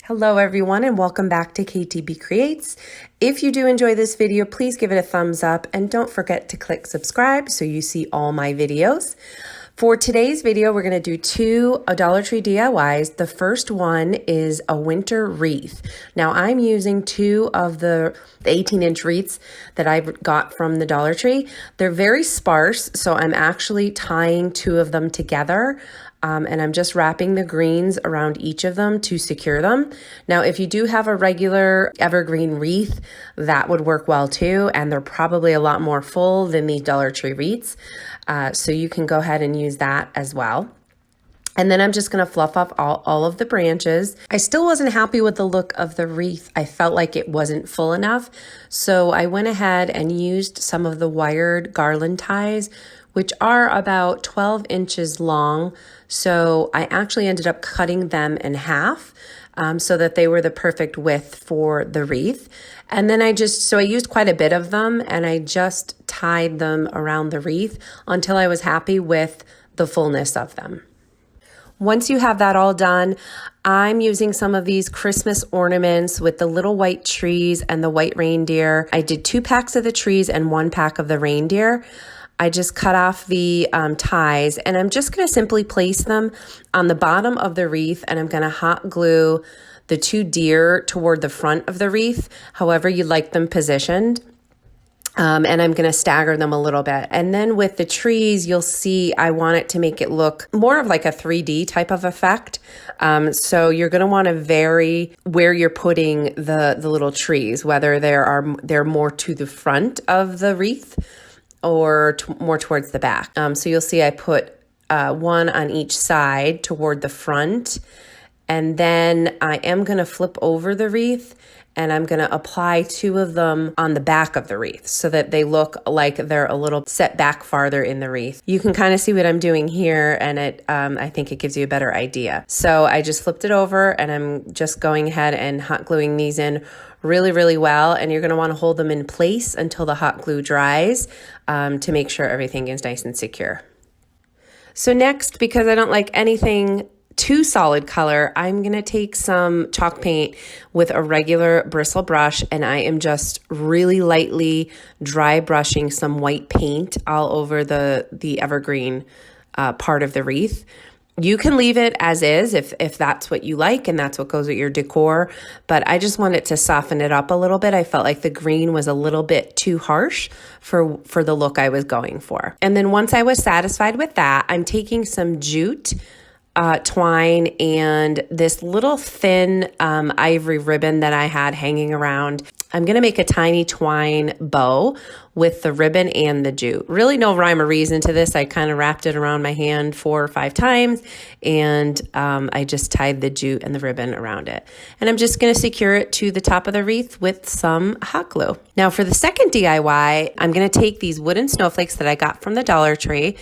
Hello everyone and welcome back to KTB Creates. If you do enjoy this video, please give it a thumbs up and don't forget to click subscribe so you see all my videos. For today's video, we're going to do two Dollar Tree DIYs. The first one is a winter wreath. Now I'm using two of the 18-inch wreaths that I got from the Dollar Tree. They're very sparse, so I'm actually tying two of them together. And I'm just wrapping the greens around each of them to secure them. Now, if you do have a regular evergreen wreath, that would work well too. And they're probably a lot more full than these Dollar Tree wreaths. So you can go ahead and use that as well. And then I'm just going to fluff up all of the branches. I still wasn't happy with the look of the wreath. I felt like it wasn't full enough. So I went ahead and used some of the wired garland ties, which are about 12 inches long. So I actually ended up cutting them in half so that they were the perfect width for the wreath. And then I used quite a bit of them and I just tied them around the wreath until I was happy with the fullness of them. Once you have that all done, I'm using some of these Christmas ornaments with the little white trees and the white reindeer. I did 2 packs of the trees and 1 pack of the reindeer. I just cut off the ties and I'm just going to simply place them on the bottom of the wreath, and I'm going to hot glue the 2 deer toward the front of the wreath, however you like them positioned. And I'm going to stagger them a little bit. And then with the trees, you'll see I want it to make it look more of like a 3D type of effect. So you're going to want to vary where you're putting the little trees, whether they're more to the front of the wreath or more towards the back. So you'll see I put one on each side toward the front, and then I am going to flip over the wreath and I'm going to apply 2 of them on the back of the wreath so that they look like they're a little set back farther in the wreath. You can kind of see what I'm doing here, and I think it gives you a better idea. So I just flipped it over and I'm just going ahead and hot gluing these in really, really well. And you're going to want to hold them in place until the hot glue dries to make sure everything is nice and secure. So next, because I don't like anything too solid color, I'm going to take some chalk paint with a regular bristle brush, and I am just really lightly dry brushing some white paint all over the evergreen part of the wreath. You can leave it as is if that's what you like and that's what goes with your decor, but I just wanted to soften it up a little bit. I felt like the green was a little bit too harsh for the look I was going for. And then once I was satisfied with that, I'm taking some jute twine and this little thin ivory ribbon that I had hanging around. I'm going to make a tiny twine bow with the ribbon and the jute. Really no rhyme or reason to this. I kind of wrapped it around my hand 4 or 5 times, and I just tied the jute and the ribbon around it. And I'm just going to secure it to the top of the wreath with some hot glue. Now for the second DIY, I'm going to take these wooden snowflakes that I got from the Dollar Tree.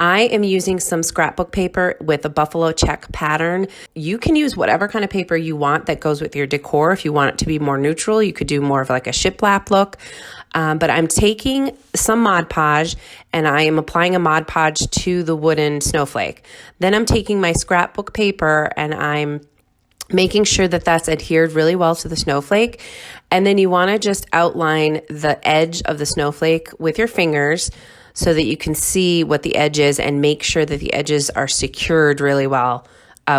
I am using some scrapbook paper with a buffalo check pattern. You can use whatever kind of paper you want that goes with your decor. If you want it to be more neutral, you could do more of like a shiplap look. But I'm taking some Mod Podge and I am applying a Mod Podge to the wooden snowflake. Then I'm taking my scrapbook paper and I'm making sure that that's adhered really well to the snowflake. And then you want to just outline the edge of the snowflake with your fingers so that you can see what the edge is and make sure that the edges are secured really well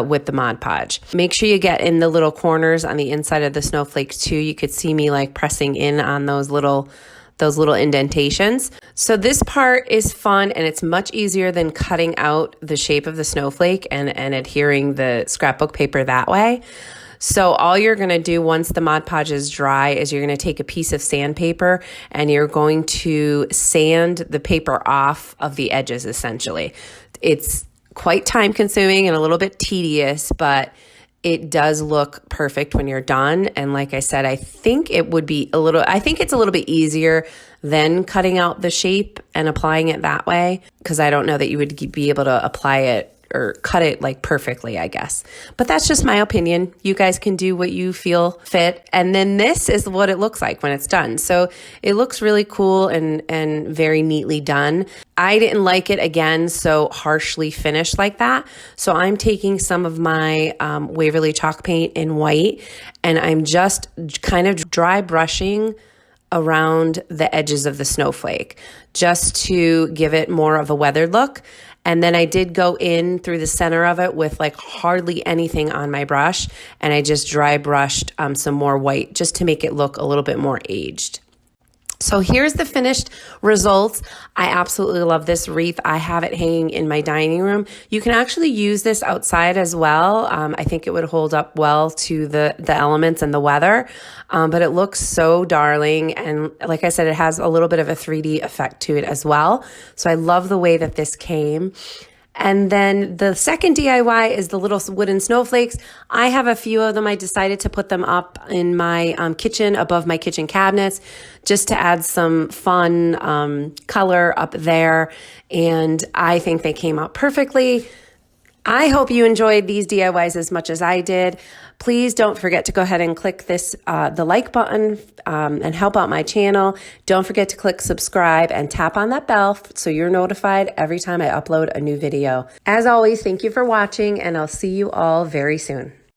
with the Mod Podge. Make sure you get in the little corners on the inside of the snowflakes too. You could see me like pressing in on those little indentations. So this part is fun and it's much easier than cutting out the shape of the snowflake and adhering the scrapbook paper that way. So all you're going to do once the Mod Podge is dry is you're going to take a piece of sandpaper and you're going to sand the paper off of the edges essentially. It's quite time consuming and a little bit tedious, but it does look perfect when you're done. And like I said, I think it's a little bit easier than cutting out the shape and applying it that way, because I don't know that you would be able to apply it or cut it like perfectly, I guess. But that's just my opinion. You guys can do what you feel fit. And then this is what it looks like when it's done. So it looks really cool and very neatly done. I didn't like it, again, so harshly finished like that. So I'm taking some of my Waverly chalk paint in white, and I'm just kind of dry brushing around the edges of the snowflake just to give it more of a weathered look. And then I did go in through the center of it with like hardly anything on my brush, and I just dry brushed some more white just to make it look a little bit more aged. So here's the finished results. I absolutely love this wreath. I have it hanging in my dining room. You can actually use this outside as well. I think it would hold up well to the elements and the weather, but it looks so darling. And like I said, it has a little bit of a 3D effect to it as well. So I love the way that this came. And then the second DIY is the little wooden snowflakes. I have a few of them. I decided to put them up in my kitchen above my kitchen cabinets just to add some fun color up there. And I think they came out perfectly. I hope you enjoyed these DIYs as much as I did. Please don't forget to go ahead and click this, the like button and help out my channel. Don't forget to click subscribe and tap on that bell so you're notified every time I upload a new video. As always, thank you for watching, and I'll see you all very soon.